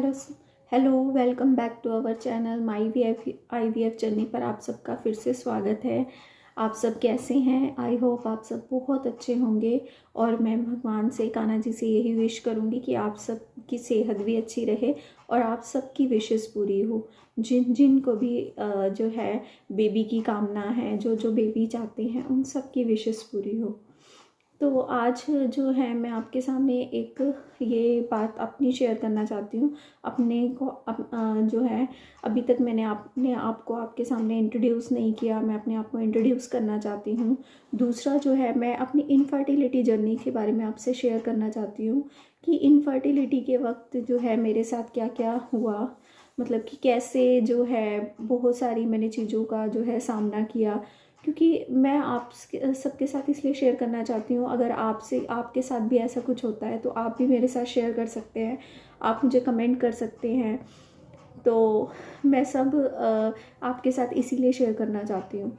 Hello hello welcome back to our channel my V F IVF journey पर आप सबका फिर से स्वागत है। आप सब कैसे हैं? आई होप आप सब बहुत अच्छे होंगे और मैं भगवान से, कान्हा जी से यही विश करूंगी कि आप सब की सेहत भी अच्छी रहे और आप सबकी विशेस पूरी हो। जिन जिन को भी जो है बेबी की कामना है, जो जो बेबी चाहते हैं, उन सब की विशेस पूरी हो। तो आज जो है मैं आपके सामने एक ये बात अपनी शेयर करना चाहती हूँ। अपने को जो है अभी तक मैंने अपने आप को आपके सामने इंट्रोड्यूस नहीं किया, मैं अपने आप को इंट्रोड्यूस करना चाहती हूँ। दूसरा जो है मैं अपनी इनफर्टिलिटी जर्नी के बारे में आपसे शेयर करना चाहती हूँ कि इनफर्टिलिटी के वक्त जो है मेरे साथ क्या क्या हुआ, मतलब कि कैसे जो है बहुत सारी मैंने चीज़ों का जो है सामना किया। क्योंकि मैं आप सबके साथ इसलिए शेयर करना चाहती हूँ, अगर आपके साथ भी ऐसा कुछ होता है तो आप भी मेरे साथ शेयर कर सकते हैं, आप मुझे कमेंट कर सकते हैं। तो मैं सब आपके साथ इसीलिए शेयर करना चाहती हूँ।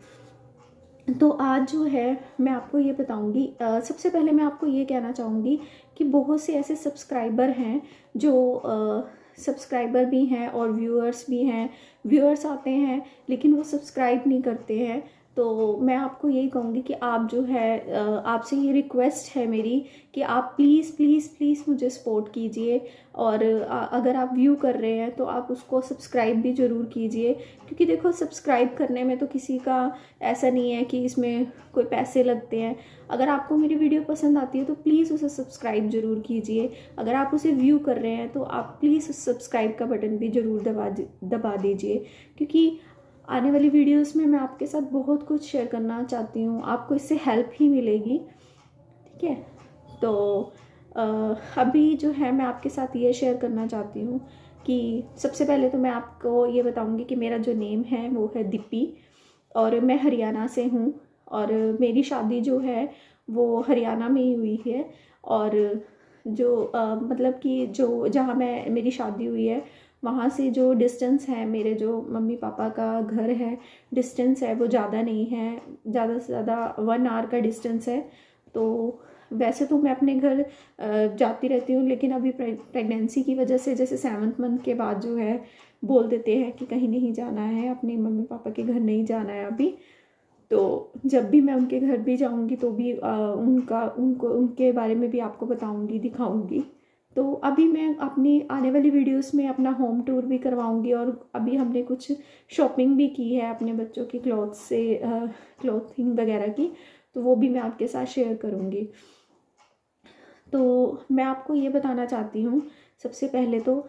तो आज जो है मैं आपको ये बताऊंगी। सबसे पहले मैं आपको ये कहना चाहूँगी कि बहुत से ऐसे सब्सक्राइबर हैं जो सब्सक्राइबर भी हैं और व्यूअर्स भी हैं। व्यूअर्स आते हैं लेकिन वो सब्सक्राइब नहीं करते हैं। तो मैं आपको यही कहूँगी कि आप जो है आपसे ये रिक्वेस्ट है मेरी कि आप प्लीज़ प्लीज़ प्लीज़ मुझे सपोर्ट कीजिए। और अगर आप व्यू कर रहे हैं तो आप उसको सब्सक्राइब भी ज़रूर कीजिए। क्योंकि देखो, सब्सक्राइब करने में तो किसी का ऐसा नहीं है कि इसमें कोई पैसे लगते हैं। अगर आपको मेरी वीडियो पसंद आती है तो प्लीज़ उसे सब्सक्राइब ज़रूर कीजिए। अगर आप उसे व्यू कर रहे हैं तो आप प्लीज़ उस सब्सक्राइब का बटन भी ज़रूर दबा दीजिए। क्योंकि आने वाली वीडियोस में मैं आपके साथ बहुत कुछ शेयर करना चाहती हूँ, आपको इससे हेल्प ही मिलेगी। ठीक है, तो अभी जो है मैं आपके साथ ये शेयर करना चाहती हूँ कि सबसे पहले तो मैं आपको ये बताऊँगी कि मेरा जो नेम है वो है दीपी और मैं हरियाणा से हूँ। और मेरी शादी जो है वो हरियाणा में ही हुई है। और जो मतलब कि जो जहाँ मेरी शादी हुई है वहाँ से जो डिस्टेंस है, मेरे जो मम्मी पापा का घर है, डिस्टेंस है वो ज़्यादा नहीं है, ज़्यादा से ज़्यादा 1 आवर का डिस्टेंस है। तो वैसे तो मैं अपने घर जाती रहती हूँ, लेकिन अभी प्रेगनेंसी की वजह से जैसे 7th मंथ के बाद जो है बोल देते हैं कि कहीं नहीं जाना है, अपने मम्मी पापा के घर नहीं जाना है अभी। तो जब भी मैं उनके घर भी जाऊंगी तो भी उनके बारे में भी आपको बताऊंगी, दिखाऊंगी। तो अभी मैं अपनी आने वाली वीडियोस में अपना होम टूर भी करवाऊंगी और अभी हमने कुछ शॉपिंग भी की है अपने बच्चों की क्लॉथिंग वगैरह की, तो वो भी मैं आपके साथ शेयर करूंगी। तो मैं आपको ये बताना चाहती हूँ सबसे पहले तो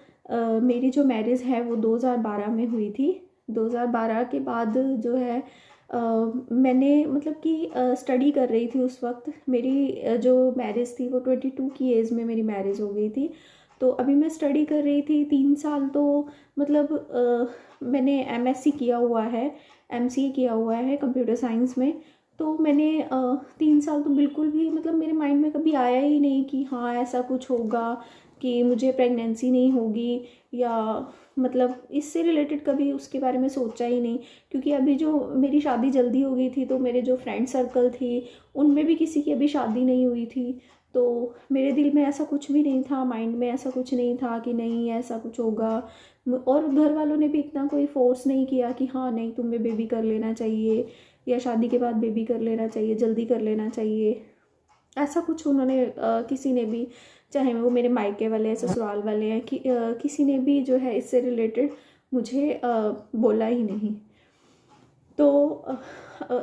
मेरी जो मैरिज है वो 2012 में हुई थी। 2012 के बाद जो है मैंने मतलब कि स्टडी कर रही थी उस वक्त। मेरी जो मैरिज थी वो 22 की एज में मेरी मैरिज हो गई थी। तो अभी मैं स्टडी कर रही थी 3 साल। तो मतलब मैंने MSc किया हुआ है, MCA किया हुआ है कंप्यूटर साइंस में। तो मैंने 3 साल तो बिल्कुल भी मतलब मेरे माइंड में कभी आया ही नहीं कि हाँ ऐसा कुछ होगा कि मुझे प्रेगनेंसी नहीं होगी, या मतलब इससे रिलेटेड कभी उसके बारे में सोचा ही नहीं। क्योंकि अभी जो मेरी शादी जल्दी हो गई थी तो मेरे जो फ्रेंड सर्कल थी उनमें भी किसी की अभी शादी नहीं हुई थी। तो मेरे दिल में ऐसा कुछ भी नहीं था, माइंड में ऐसा कुछ नहीं था कि नहीं ऐसा कुछ होगा। और घर वालों ने भी इतना कोई फोर्स नहीं किया कि हाँ नहीं तुम्हें बेबी कर लेना चाहिए या शादी के बाद बेबी कर लेना चाहिए, जल्दी कर लेना चाहिए। ऐसा कुछ उन्होंने किसी ने भी, चाहे वो मेरे मायके वाले हैं, ससुराल वाले हैं, कि किसी ने भी जो है इससे रिलेटेड मुझे बोला ही नहीं। तो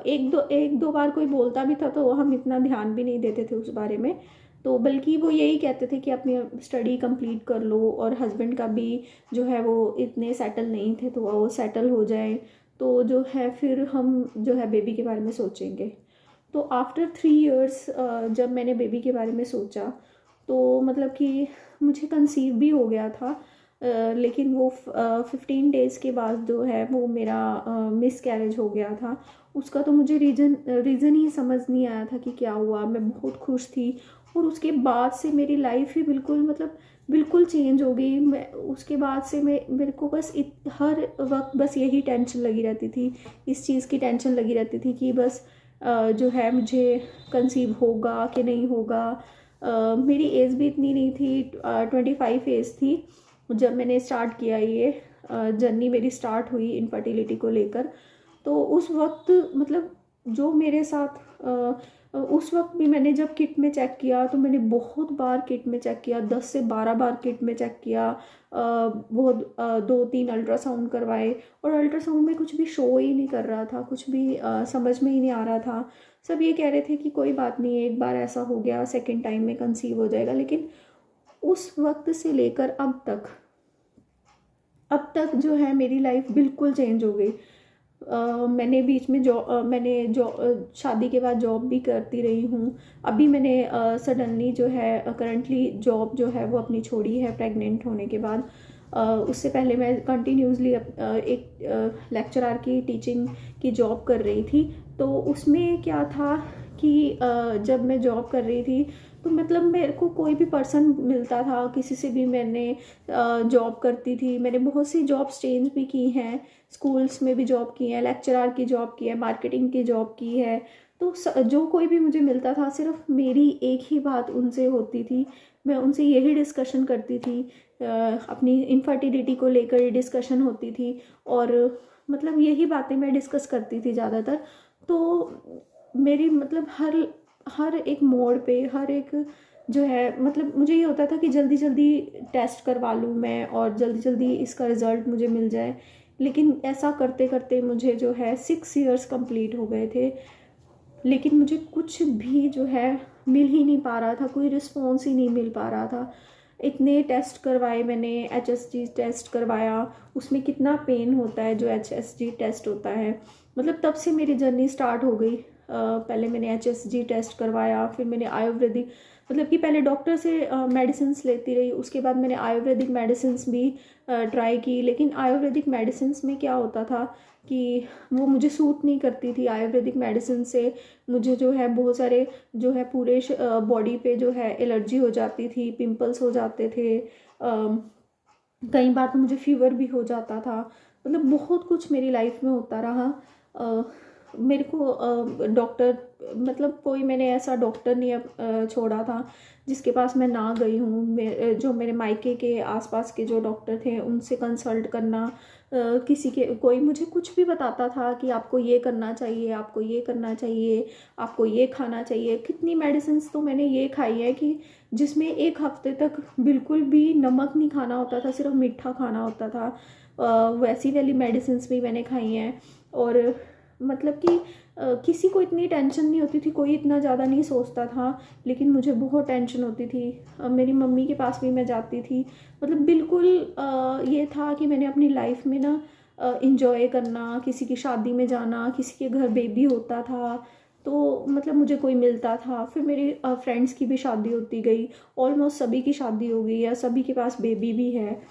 एक दो बार कोई बोलता भी था तो हम इतना ध्यान भी नहीं देते थे उस बारे में। तो बल्कि वो यही कहते थे कि अपनी स्टडी कंप्लीट कर लो और हस्बैंड का भी जो है वो इतने सेटल नहीं थे तो वो सेटल हो जाए तो जो है फिर हम जो है बेबी के बारे में सोचेंगे। तो आफ्टर 3 इयर्स जब मैंने बेबी के बारे में सोचा तो मतलब कि मुझे कंसीव भी हो गया था। लेकिन वो 15 डेज़ के बाद जो है वो मेरा मिस कैरेज हो गया था। उसका तो मुझे रीज़न ही समझ नहीं आया था कि क्या हुआ। मैं बहुत खुश थी और उसके बाद से मेरी लाइफ ही बिल्कुल मतलब बिल्कुल चेंज हो गई। मैं उसके बाद से मेरे को बस हर वक्त बस यही टेंशन लगी रहती थी, इस चीज़ की टेंशन लगी रहती थी कि बस जो है मुझे कंसीव होगा कि नहीं होगा। मेरी एज भी इतनी नहीं थी, 25 एज थी। जब मैंने स्टार्ट किया ये जर्नी मेरी स्टार्ट हुई इनफर्टिलिटी को लेकर, तो उस वक्त मतलब जो मेरे साथ उस वक्त भी मैंने जब किट में चेक किया तो मैंने बहुत बार किट में चेक किया, 10 से 12 बार किट में चेक किया, बहुत 2-3 अल्ट्रासाउंड करवाए और अल्ट्रासाउंड में कुछ भी शो ही नहीं कर रहा था, कुछ भी समझ में ही नहीं आ रहा था। सब ये कह रहे थे कि कोई बात नहीं, एक बार ऐसा हो गया, सेकेंड टाइम में कंसीव हो जाएगा। लेकिन उस वक्त से लेकर अब तक जो है मेरी लाइफ बिल्कुल चेंज हो गई। मैंने बीच में शादी के बाद जॉब भी करती रही हूँ। अभी मैंने सडनली जो है करंटली जॉब जो है वो अपनी छोड़ी है प्रेग्नेंट होने के बाद। उससे पहले मैं कंटिन्यूसली एक लेक्चरर की टीचिंग की जॉब कर रही थी। तो उसमें क्या था कि जब मैं जॉब कर रही थी तो मतलब मेरे को कोई भी पर्सन मिलता था, किसी से भी मैंने जॉब करती थी। मैंने बहुत सी जॉब्स चेंज भी की हैं, स्कूल्स में भी जॉब की है, लेक्चरर की जॉब की है, मार्केटिंग की जॉब की है। तो जो कोई भी मुझे मिलता था, सिर्फ मेरी एक ही बात उनसे होती थी, मैं उनसे यही डिस्कशन करती थी, अपनी इनफर्टिलिटी को लेकर डिस्कशन होती थी और मतलब यही बातें मैं डिस्कस करती थी ज़्यादातर। तो मेरी मतलब हर एक मोड़ पे, हर एक जो है मतलब मुझे ये होता था कि जल्दी जल्दी टेस्ट करवा लूँ मैं और जल्दी जल्दी इसका रिज़ल्ट मुझे मिल जाए। लेकिन ऐसा करते करते मुझे जो है 6 इयर्स कंप्लीट हो गए थे, लेकिन मुझे कुछ भी जो है मिल ही नहीं पा रहा था, कोई रिस्पॉन्स ही नहीं मिल पा रहा था। इतने टेस्ट करवाए मैंने, HSG टेस्ट करवाया, उसमें कितना पेन होता है जो HSG टेस्ट होता है। मतलब तब से मेरी जर्नी स्टार्ट हो गई। पहले मैंने HSG टेस्ट करवाया, फिर मैंने आयुर्वेदिक मतलब कि पहले डॉक्टर से मेडिसिन्स लेती रही, उसके बाद मैंने आयुर्वेदिक मेडिसिन्स भी ट्राई की। लेकिन आयुर्वेदिक मेडिसिन्स में क्या होता था कि वो मुझे सूट नहीं करती थी। आयुर्वेदिक मेडिसिन से मुझे जो है बहुत सारे जो है पूरे बॉडी पे जो है एलर्जी हो जाती थी, पिंपल्स हो जाते थे, कई बार तो मुझे फीवर भी हो जाता था। मतलब बहुत कुछ मेरी लाइफ में होता रहा। मेरे को डॉक्टर मतलब कोई मैंने ऐसा डॉक्टर नहीं छोड़ा था जिसके पास मैं ना गई हूँ। जो मेरे मायके के आसपास के जो डॉक्टर थे उनसे कंसल्ट करना, किसी के कोई मुझे कुछ भी बताता था कि आपको ये करना चाहिए, आपको ये करना चाहिए, आपको ये खाना चाहिए। कितनी मेडिसिन्स तो मैंने ये खाई है कि जिसमें 1 हफ्ते तक बिल्कुल भी नमक नहीं खाना होता था, सिर्फ मीठा खाना होता था। वैसी वाली मेडिसिन्स भी मैंने खाई हैं। और मतलब कि किसी को इतनी टेंशन नहीं होती थी, कोई इतना ज़्यादा नहीं सोचता था, लेकिन मुझे बहुत टेंशन होती थी। मेरी मम्मी के पास भी मैं जाती थी। मतलब बिल्कुल ये था कि मैंने अपनी लाइफ में ना इंजॉय करना, किसी की शादी में जाना, किसी के घर बेबी होता था तो मतलब मुझे कोई मिलता था। फिर मेरी फ्रेंड्स की भी शादी होती गई, ऑलमोस्ट सभी की शादी हो गई या सभी के पास बेबी भी है।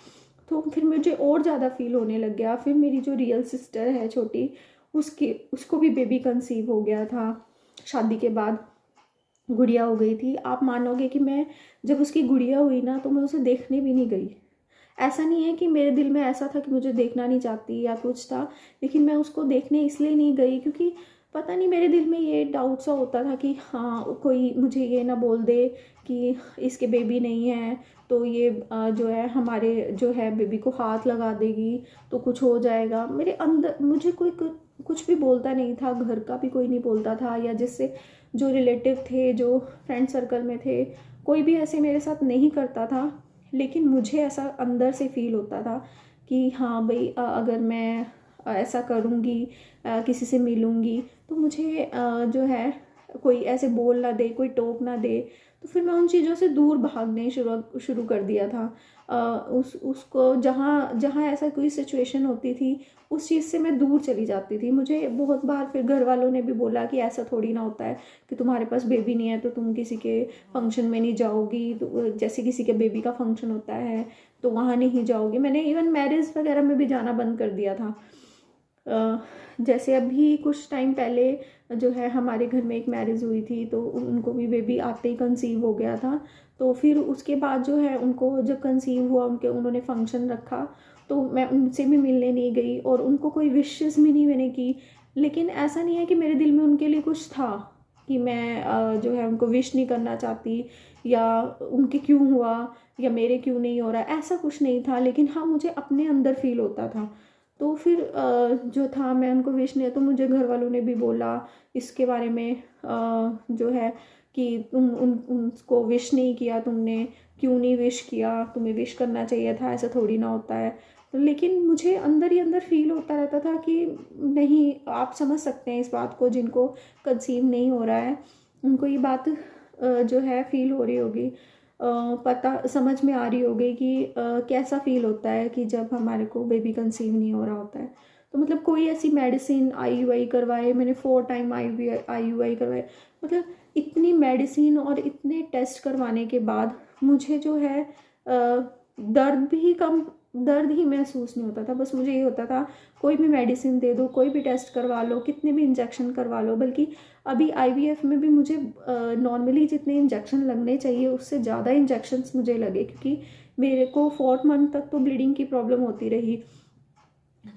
तो फिर मुझे और ज़्यादा फील होने लग गया। फिर मेरी जो रियल सिस्टर है छोटी, उसको भी बेबी कंसीव हो गया था, शादी के बाद गुड़िया हो गई थी। आप मानोगे कि मैं जब उसकी गुड़िया हुई ना तो मैं उसे देखने भी नहीं गई। ऐसा नहीं है कि मेरे दिल में ऐसा था कि मुझे देखना नहीं चाहती या कुछ था, लेकिन मैं उसको देखने इसलिए नहीं गई क्योंकि पता नहीं मेरे दिल में ये डाउट सा होता था कि हाँ कोई मुझे ये ना बोल दे कि इसके बेबी नहीं है तो ये जो है हमारे जो है बेबी को हाथ लगा देगी तो कुछ हो जाएगा। मेरे अंदर मुझे कोई कुछ भी बोलता नहीं था, घर का भी कोई नहीं बोलता था, या जिससे जो रिलेटिव थे, जो फ्रेंड सर्कल में थे, कोई भी ऐसे मेरे साथ नहीं करता था। लेकिन मुझे ऐसा अंदर से फील होता था कि हाँ भाई अगर मैं ऐसा करूँगी, किसी से मिलूँगी तो मुझे जो है कोई ऐसे बोल ना दे, कोई टोक ना दे। तो फिर मैं उन चीज़ों से दूर भागने शुरू कर दिया था। उसको जहाँ जहाँ ऐसा कोई सिचुएशन होती थी उस चीज़ से मैं दूर चली जाती थी। मुझे बहुत बार फिर घर वालों ने भी बोला कि ऐसा थोड़ी ना होता है कि तुम्हारे पास बेबी नहीं है तो तुम किसी के फंक्शन में नहीं जाओगी, तो जैसे किसी के बेबी का फंक्शन होता है तो वहाँ नहीं जाओगी। मैंने इवन मैरिज वगैरह में भी जाना बंद कर दिया था। जैसे अभी कुछ टाइम पहले जो है हमारे घर में एक मैरिज हुई थी तो उनको भी बेबी आते ही कंसीव हो गया था। तो फिर उसके बाद जो है उनको जब कंसीव हुआ उन्होंने फंक्शन रखा तो मैं उनसे भी मिलने नहीं गई और उनको कोई विशेस भी नहीं मैंने की। लेकिन ऐसा नहीं है कि मेरे दिल में उनके लिए कुछ था कि मैं जो है उनको विश नहीं करना चाहती या उनके क्यों हुआ या मेरे क्यों नहीं हो रहा, ऐसा कुछ नहीं था। लेकिन हाँ, मुझे अपने अंदर फील होता था। तो फिर जो था, मैं उनको विश नहीं, तो मुझे घर वालों ने भी बोला इसके बारे में जो है कि तुम उनको विश नहीं किया, तुमने क्यों नहीं विश किया, तुम्हें विश करना चाहिए था, ऐसा थोड़ी ना होता है। लेकिन मुझे अंदर ही अंदर फील होता रहता था कि नहीं, आप समझ सकते हैं इस बात को, जिनको कंसीव नहीं हो रहा है उनको ये बात जो है फील हो रही होगी, पता समझ में आ रही होगी कि कैसा फील होता है कि जब हमारे को बेबी कंसीव नहीं हो रहा होता है। तो मतलब कोई ऐसी मेडिसिन, IUI करवाए मैंने, 4 टाइम IUI करवाए, मतलब इतनी मेडिसिन और इतने टेस्ट करवाने के बाद मुझे जो है दर्द ही महसूस नहीं होता था। बस मुझे ये होता था कोई भी मेडिसिन दे दो, कोई भी टेस्ट करवा लो, कितने भी इंजेक्शन करवा लो। बल्कि अभी IVF में भी मुझे नॉर्मली जितने इंजेक्शन लगने चाहिए उससे ज़्यादा इंजेक्शन्स मुझे लगे, क्योंकि मेरे को 4th मंथ तक तो ब्लीडिंग की प्रॉब्लम होती रही।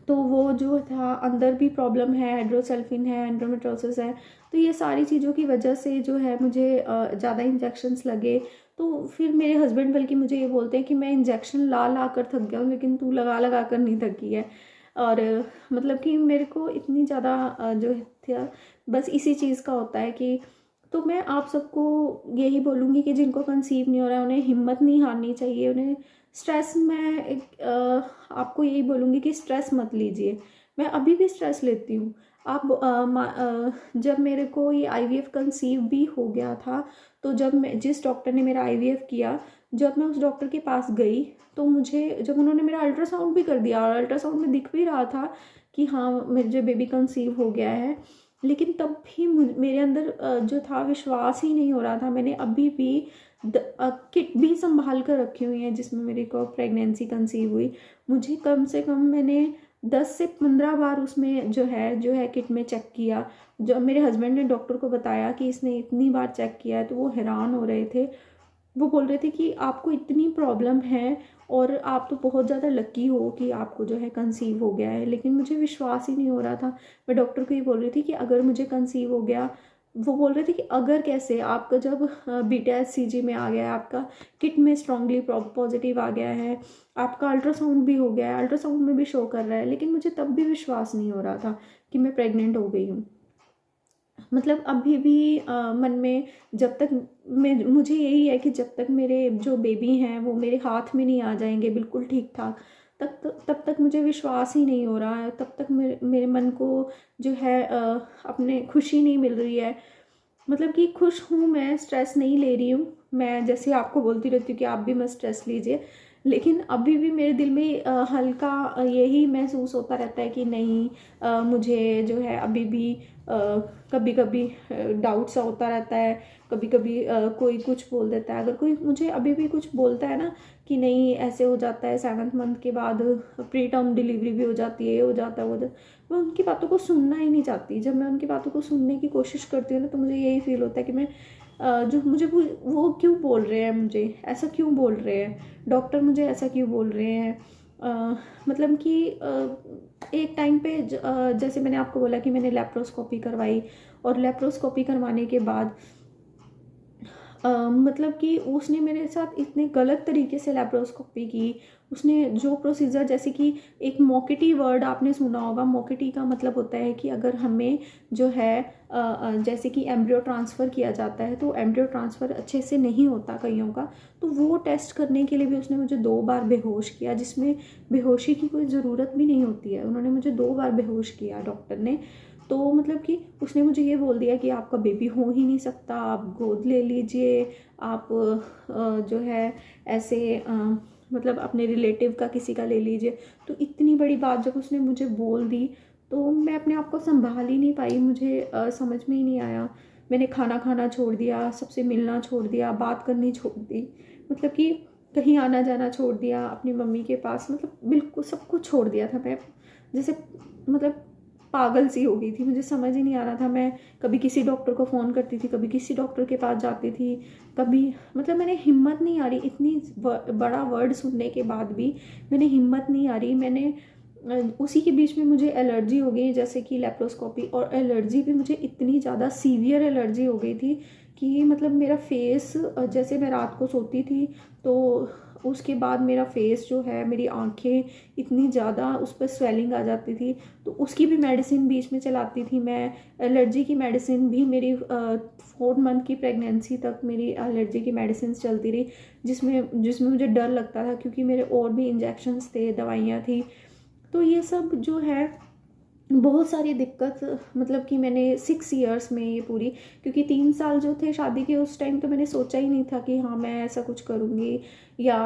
तो वो जो था, अंदर भी प्रॉब्लम है, हाइड्रोसेल्फिन है, एंडोमेट्रोसिस है, तो ये सारी चीज़ों की वजह से जो है मुझे ज़्यादा इंजेक्शन्स लगे। तो फिर मेरे हस्बैंड बल्कि मुझे ये बोलते हैं कि मैं इंजेक्शन ला ला कर थक गया हूँ, लेकिन तू लगा लगा कर नहीं थकी है। और मतलब कि मेरे को इतनी ज़्यादा जो था, बस इसी चीज़ का होता है कि, तो मैं आप सबको यही बोलूँगी कि जिनको कंसीव नहीं हो रहा है उन्हें हिम्मत नहीं हारनी चाहिए, उन्हें स्ट्रेस, मैं आपको यही बोलूँगी कि स्ट्रेस मत लीजिए। मैं अभी भी स्ट्रेस लेती हूँ। आप जब मेरे को ये IVF कंसीव भी हो गया था, तो जब मैं, जिस डॉक्टर ने मेरा IVF किया, जब मैं उस डॉक्टर के पास गई, तो मुझे, जब उन्होंने मेरा अल्ट्रासाउंड भी कर दिया और अल्ट्रासाउंड में दिख भी रहा था कि हाँ मेरे जो बेबी कंसीव हो गया है, लेकिन तब भी मेरे अंदर जो था विश्वास ही नहीं हो रहा था। मैंने अभी भी किट भी संभाल कर रखी हुई है जिसमें मेरे को प्रेगनेंसी कंसीव हुई। मुझे कम से कम मैंने 10 से 15 बार उसमें जो है किट में चेक किया। जब मेरे हस्बैंड ने डॉक्टर को बताया कि इसने इतनी बार चेक किया है, तो वो हैरान हो रहे थे। वो बोल रहे थे कि आपको इतनी प्रॉब्लम है और आप तो बहुत ज़्यादा लकी हो कि आपको जो है कंसीव हो गया है। लेकिन मुझे विश्वास ही नहीं हो रहा था। मैं डॉक्टर को ये बोल रही थी कि अगर मुझे कंसीव हो गया, वो बोल रहे थे कि अगर कैसे, आपका जब बीटा HCG में आ गया है, आपका किट में स्ट्रांगली पॉजिटिव आ गया है, आपका अल्ट्रासाउंड भी हो गया है, अल्ट्रासाउंड में भी शो कर रहा है, लेकिन मुझे तब भी विश्वास नहीं हो रहा था कि मैं प्रेग्नेंट हो गई हूँ। मतलब अभी भी मन में, जब तक मुझे यही है कि जब तक मेरे जो बेबी हैं वो मेरे हाथ में नहीं आ जाएंगे बिल्कुल ठीक ठाक, तब तक मुझे विश्वास ही नहीं हो रहा है। तब तक मेरे मन को जो है अपने खुशी नहीं मिल रही है। मतलब कि खुश हूँ मैं, स्ट्रेस नहीं ले रही हूँ। मैं जैसे आपको बोलती रहती हूँ कि आप भी मत स्ट्रेस लीजिए, लेकिन अभी भी मेरे दिल में हल्का यही महसूस होता रहता है कि नहीं, मुझे जो है अभी भी कभी कभी डाउट सा होता रहता है। कभी कभी कोई कुछ बोल देता है, अगर कोई मुझे अभी भी कुछ बोलता है ना कि नहीं ऐसे हो जाता है, 7th मंथ के बाद प्री टर्म डिलीवरी भी हो जाती है, ये हो जाता है, वो मैं उनकी बातों को सुनना ही नहीं चाहती। जब मैं उनकी बातों को सुनने की कोशिश करती हूँ ना, तो मुझे यही फील होता है कि मैं जो मुझे वो क्यों बोल रहे हैं, मुझे ऐसा क्यों बोल रहे हैं, डॉक्टर मुझे ऐसा क्यों बोल रहे हैं। मतलब कि एक टाइम पे जैसे मैंने आपको बोला कि मैंने लेप्रोस्कोपी करवाई, और लेप्रोस्कोपी करवाने के बाद मतलब कि उसने मेरे साथ इतने गलत तरीके से लेप्रोस्कोपी की। उसने जो प्रोसीजर, जैसे कि एक मोकेटी वर्ड आपने सुना होगा, मोकेटी का मतलब होता है कि अगर हमें जो है जैसे कि एम्ब्रियो ट्रांसफ़र किया जाता है, तो एम्ब्रियो ट्रांसफ़र अच्छे से नहीं होता कईयों का, तो वो टेस्ट करने के लिए भी उसने मुझे 2 बार बेहोश किया, जिसमें बेहोशी की कोई ज़रूरत भी नहीं होती है। उन्होंने मुझे 2 बार बेहोश किया डॉक्टर ने। तो मतलब कि उसने मुझे ये बोल दिया कि आपका बेबी हो ही नहीं सकता, आप गोद ले लीजिए, आप जो है ऐसे मतलब अपने रिलेटिव का किसी का ले लीजिए। तो इतनी बड़ी बात जब उसने मुझे बोल दी, तो मैं अपने आप को संभाल ही नहीं पाई। मुझे समझ में ही नहीं आया। मैंने खाना खाना छोड़ दिया, सबसे मिलना छोड़ दिया, बात करनी छोड़ दी, मतलब कि कहीं आना जाना छोड़ दिया, अपनी मम्मी के पास, मतलब बिल्कुल सब कुछ छोड़ दिया था। मैं जैसे मतलब पागल सी हो गई थी, मुझे समझ ही नहीं आ रहा था। मैं कभी किसी डॉक्टर को फ़ोन करती थी, कभी किसी डॉक्टर के पास जाती थी, कभी मतलब मैंने हिम्मत नहीं आ रही, इतनी बड़ा वर्ड सुनने के बाद भी मैंने हिम्मत नहीं आ रही। मैंने उसी के बीच में मुझे एलर्जी हो गई, जैसे कि लेप्रोस्कोपी, और एलर्जी भी मुझे इतनी ज़्यादा सीवियर एलर्जी हो गई थी कि मतलब मेरा फेस, जैसे मैं रात को सोती थी तो उसके बाद मेरा फेस जो है, मेरी आंखें इतनी ज़्यादा उस पर स्वेलिंग आ जाती थी, तो उसकी भी मेडिसिन बीच में चलाती थी मैं। एलर्जी की मेडिसिन भी मेरी 4 मंथ की प्रेगनेंसी तक मेरी एलर्जी की मेडिसिन चलती रही, जिसमें जिसमें मुझे डर लगता था, क्योंकि मेरे और भी इंजेक्शन्स थे, दवाइयाँ थी। तो ये सब जो है बहुत सारी दिक्कत, मतलब कि मैंने 6 इयर्स में ये पूरी, क्योंकि 3 साल जो थे शादी के उस टाइम तो मैंने सोचा ही नहीं था कि हाँ मैं ऐसा कुछ करूँगी या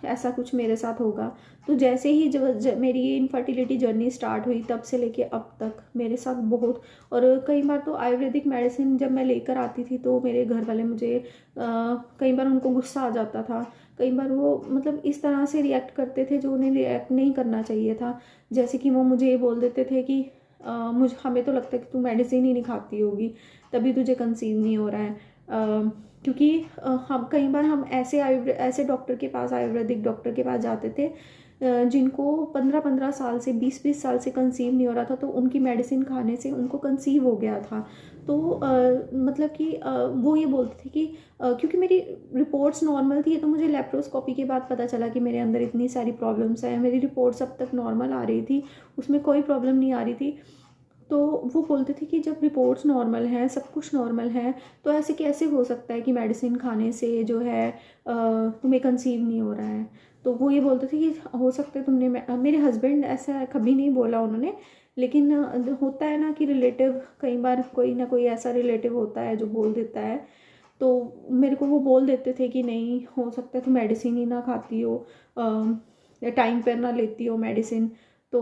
ऐसा कुछ मेरे साथ होगा। तो जैसे ही मेरी ये इनफर्टिलिटी जर्नी स्टार्ट हुई, तब से लेके अब तक मेरे साथ बहुत, और कई बार तो आयुर्वेदिक मेडिसिन जब मैं लेकर आती थी तो मेरे घर वाले मुझे कई बार उनको गुस्सा आ जाता था, कई बार वो मतलब इस तरह से रिएक्ट करते थे जो उन्हें रिएक्ट नहीं करना चाहिए था। जैसे कि वो मुझे ये बोल देते थे कि हमें तो लगता है कि तू मेडिसिन ही नहीं खाती होगी, तभी तुझे कंसीव नहीं हो रहा है। क्योंकि हम कई बार हम ऐसे डॉक्टर के पास, आयुर्वेदिक डॉक्टर के पास जाते थे जिनको 15-15 साल से, 20-20 साल से कंसीव नहीं हो रहा था, तो उनकी मेडिसिन खाने से उनको कंसीव हो गया था। तो मतलब कि वो ये बोलते थे कि क्योंकि मेरी रिपोर्ट्स नॉर्मल थी, तो मुझे लेप्रोस्कोपी के बाद पता चला कि मेरे अंदर इतनी सारी प्रॉब्लम्स हैं। मेरी रिपोर्ट्स अब तक नॉर्मल आ रही थी, उसमें कोई प्रॉब्लम नहीं आ रही थी। तो वो बोलते थे कि जब रिपोर्ट्स नॉर्मल हैं, सब कुछ नॉर्मल है, तो ऐसे कैसे हो सकता है कि मेडिसिन खाने से जो है तुम्हें कंसीव नहीं हो रहा है। तो वो ये बोलते थे कि हो सकता है तुमने, मेरे हस्बैंड ऐसा कभी नहीं बोला उन्होंने, लेकिन होता है ना कि रिलेटिव, कई बार कोई ना कोई ऐसा रिलेटिव होता है जो बोल देता है। तो मेरे को वो बोल देते थे कि नहीं, हो सकता है तुम मेडिसिन ही ना खाती हो या टाइम पर ना लेती हो मेडिसिन। तो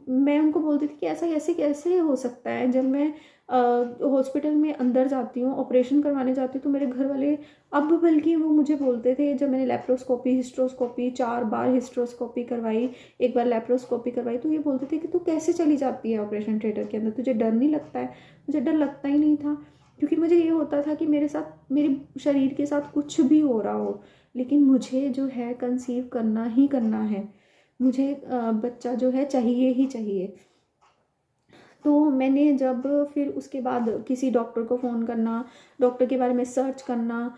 मैं उनको बोलती थी कि ऐसा कैसे कैसे हो सकता है। जब मैं हॉस्पिटल में अंदर जाती हूँ, ऑपरेशन करवाने जाती हूँ, तो मेरे घर वाले, अब बल्कि वो मुझे बोलते थे, जब मैंने लेप्रोस्कोपी, हिस्ट्रोस्कोपी, 4 बार हिस्ट्रोस्कोपी करवाई, 1 बार लेप्रोस्कोपी करवाई, तो ये बोलते थे कि तू कैसे चली जाती है ऑपरेशन थिएटर के अंदर, तुझे डर नहीं लगता है। मुझे डर लगता ही नहीं था, क्योंकि मुझे ये होता था कि मेरे साथ, मेरे शरीर के साथ कुछ भी हो रहा हो, लेकिन मुझे जो है कंसीव करना ही करना है, मुझे बच्चा जो है चाहिए ही चाहिए। तो मैंने जब फिर उसके बाद किसी डॉक्टर को फ़ोन करना, डॉक्टर के बारे में सर्च करना,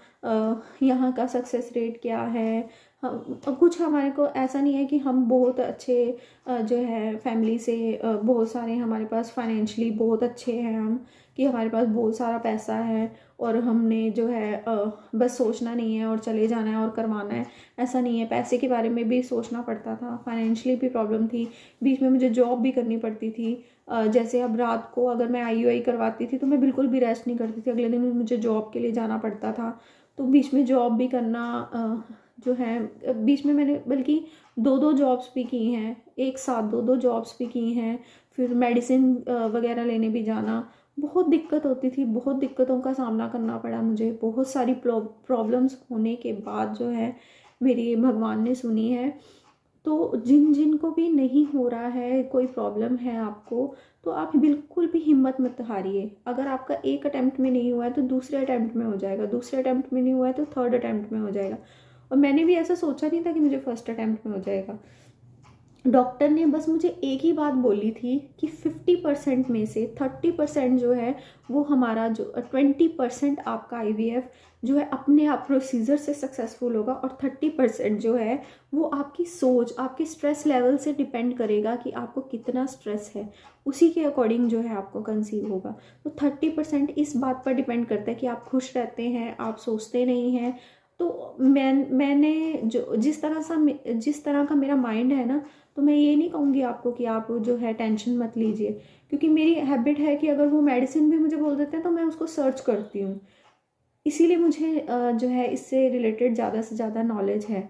यहाँ का सक्सेस रेट क्या है, कुछ हमारे को ऐसा नहीं है कि हम बहुत अच्छे जो है फैमिली से, बहुत सारे हमारे पास फाइनेंशियली बहुत अच्छे हैं हम, कि हमारे पास बहुत सारा पैसा है और हमने जो है बस सोचना नहीं है और चले जाना है और करवाना है, ऐसा नहीं है। पैसे के बारे में भी सोचना पड़ता था, फाइनेंशियली भी प्रॉब्लम थी, बीच में मुझे जॉब भी करनी पड़ती थी। जैसे अब रात को अगर मैं IUI करवाती थी तो मैं बिल्कुल भी रेस्ट नहीं करती थी, अगले दिन मुझे जॉब के लिए जाना पड़ता था। तो बीच में जॉब भी करना जो है, बीच में मैंने बल्कि 2-2 जॉब्स भी की हैं, एक साथ 2-2 जॉब्स भी की हैं। फिर मेडिसिन वगैरह लेने भी जाना, बहुत दिक्कत होती थी, बहुत दिक्कतों का सामना करना पड़ा मुझे। बहुत सारी प्रॉब्लम्स होने के बाद जो है मेरी भगवान ने सुनी है। तो जिन जिन को भी नहीं हो रहा है, कोई प्रॉब्लम है आपको, तो आप बिल्कुल भी हिम्मत मत हारिए। अगर आपका एक अटैम्प्ट में नहीं हुआ है तो दूसरे अटैम्प्ट में हो जाएगा, दूसरे अटैम्प्ट में नहीं हुआ है तो थर्ड अटैम्प्ट में हो जाएगा। और मैंने भी ऐसा सोचा नहीं था कि मुझे फर्स्ट अटैम्प्ट में हो जाएगा। डॉक्टर ने बस मुझे एक ही बात बोली थी कि 50% में से 30% जो है वो हमारा, जो 20% आपका IVF जो है अपने आप प्रोसीजर से सक्सेसफुल होगा, और 30% जो है वो आपकी सोच, आपके स्ट्रेस लेवल से डिपेंड करेगा कि आपको कितना स्ट्रेस है, उसी के अकॉर्डिंग जो है आपको कंसीव होगा। तो 30% इस बात पर डिपेंड करता है कि आप खुश रहते हैं, आप सोचते नहीं हैं। तो मैंने जो जिस तरह का मेरा माइंड है ना, तो मैं ये नहीं कहूँगी आपको कि आप जो है टेंशन मत लीजिए, क्योंकि मेरी हैबिट है कि अगर वो मेडिसिन भी मुझे बोल देते हैं तो मैं उसको सर्च करती हूँ, इसीलिए मुझे जो है इससे रिलेटेड ज़्यादा से ज़्यादा नॉलेज है।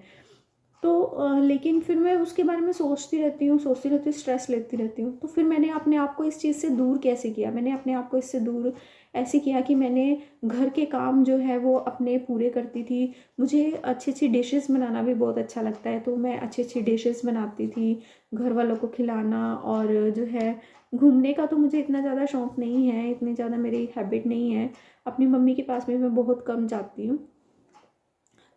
तो लेकिन फिर मैं उसके बारे में सोचती रहती हूँ, स्ट्रेस लेती रहती हूँ। तो फिर मैंने अपने आप को इस चीज़ से दूर कैसे किया, मैंने अपने आप को इससे दूर ऐसे किया कि मैंने घर के काम जो है वो अपने पूरे करती थी। मुझे अच्छी अच्छी डिशेस बनाना भी बहुत अच्छा लगता है, तो मैं अच्छी अच्छी डिशेस बनाती थी, घर वालों को खिलाना। और जो है घूमने का तो मुझे इतना ज़्यादा शौक़ नहीं है, इतनी ज़्यादा मेरी हैबिट नहीं है। अपनी मम्मी के पास में मैं बहुत कम जाती हूँ।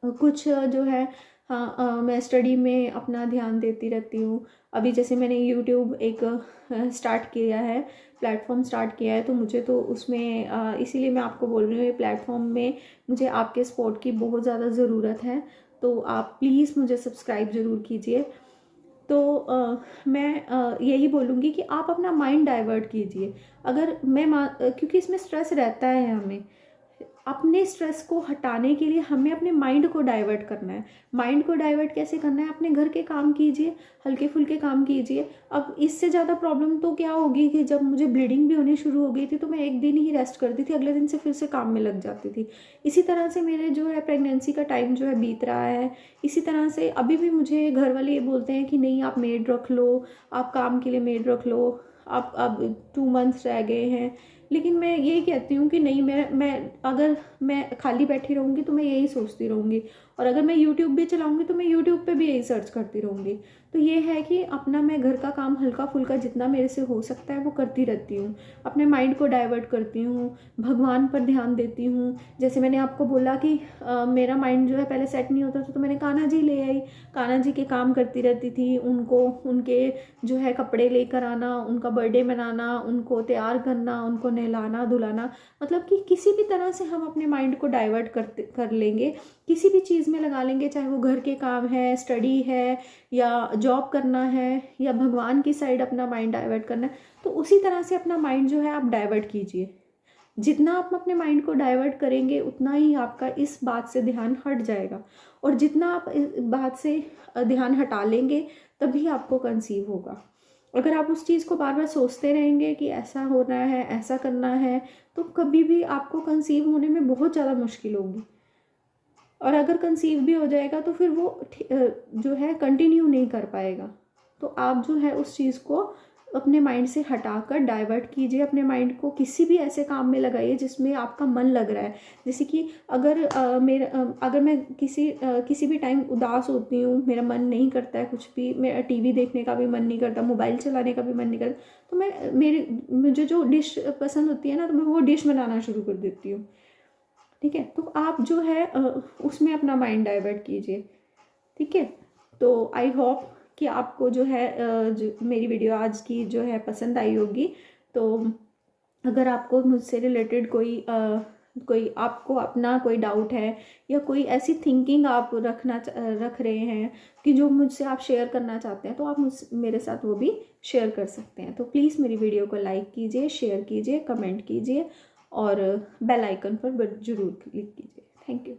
कुछ जो है, हाँ, मैं स्टडी में अपना ध्यान देती रहती हूँ। अभी जैसे मैंने यूट्यूब एक स्टार्ट किया है, प्लेटफॉर्म स्टार्ट किया है, तो मुझे तो उसमें इसीलिए मैं आपको बोल रही हूँ, ये प्लेटफॉर्म में मुझे आपके सपोर्ट की बहुत ज़्यादा ज़रूरत है। तो आप प्लीज़ मुझे सब्सक्राइब ज़रूर कीजिए। तो मैं यही बोलूँगी कि आप अपना माइंड डाइवर्ट कीजिए। अगर क्योंकि इसमें स्ट्रेस रहता है, हमें अपने स्ट्रेस को हटाने के लिए हमें अपने माइंड को डाइवर्ट करना है। माइंड को डाइवर्ट कैसे करना है? अपने घर के काम कीजिए, हल्के फुल्के काम कीजिए। अब इससे ज़्यादा प्रॉब्लम तो क्या होगी कि जब मुझे ब्लीडिंग भी होनी शुरू हो गई थी तो मैं एक दिन ही रेस्ट करती थी, अगले दिन से फिर से काम में लग जाती थी। इसी तरह से मेरे जो है प्रेगनेंसी का टाइम जो है बीत रहा है। इसी तरह से अभी भी मुझे घर वाले ये बोलते हैं कि नहीं, आप मेड रख लो, आप काम के लिए मेड रख लो, आप अब 2 मंथ्स रह गए हैं। लेकिन मैं यही कहती हूँ कि नहीं, मैं अगर मैं खाली बैठी रहूँगी तो मैं यही सोचती रहूँगी, और अगर मैं यूट्यूब भी चलाऊँगी तो मैं यूट्यूब पे भी यही सर्च करती रहूँगी। तो ये है कि अपना मैं घर का काम हल्का फुल्का जितना मेरे से हो सकता है वो करती रहती हूँ, अपने माइंड को डाइवर्ट करती हूँ, भगवान पर ध्यान देती हूँ। जैसे मैंने आपको बोला कि मेरा माइंड जो है पहले सेट नहीं होता था, तो मैंने कान्हा जी ले आई, कान्हा जी के काम करती रहती थी, उनको उनके जो है कपड़े लेकर आना, उनका बर्थडे मनाना, उनको तैयार करना, उनको नहलाना धुलाना। मतलब कि किसी भी तरह से हम अपने माइंड को डाइवर्ट कर लेंगे, किसी भी चीज़ में लगा लेंगे, चाहे वो घर के काम है, स्टडी है, या जॉब करना है, या भगवान की साइड अपना माइंड डाइवर्ट करना है। तो उसी तरह से अपना माइंड जो है आप डाइवर्ट कीजिए। जितना आप अपने माइंड को डाइवर्ट करेंगे उतना ही आपका इस बात से ध्यान हट जाएगा, और जितना आप इस बात से ध्यान हटा लेंगे तभी आपको कंसीव होगा। अगर आप उस चीज़ को बार बार सोचते रहेंगे कि ऐसा होना है, ऐसा करना है, तो कभी भी आपको कंसीव होने में बहुत ज़्यादा मुश्किल होगी। और अगर कंसीव भी हो जाएगा तो फिर वो जो है कंटिन्यू नहीं कर पाएगा। तो आप जो है उस चीज़ को अपने माइंड से हटाकर डाइवर्ट कीजिए, अपने माइंड को किसी भी ऐसे काम में लगाइए जिसमें आपका मन लग रहा है। जैसे कि अगर अगर मैं किसी भी टाइम उदास होती हूँ, मेरा मन नहीं करता है कुछ भी, मेरा टीवी देखने का भी मन नहीं करता, मोबाइल चलाने का भी मन नहीं करता, तो मुझे जो डिश पसंद होती है ना, तो मैं वो डिश बनाना शुरू कर देती हूँ। ठीक है, तो आप जो है उसमें अपना माइंड डाइवर्ट कीजिए। ठीक है, तो आई होप कि आपको जो है जो मेरी वीडियो आज की जो है पसंद आई होगी। तो अगर आपको मुझसे रिलेटेड कोई आपको अपना कोई डाउट है, या कोई ऐसी थिंकिंग आप रख रहे हैं कि जो मुझसे आप शेयर करना चाहते हैं, तो आप मेरे साथ वो भी शेयर कर सकते हैं। तो प्लीज़ मेरी वीडियो को लाइक कीजिए, शेयर कीजिए, कमेंट कीजिए, और बेल आइकन पर जरूर क्लिक कीजिए। Thank you.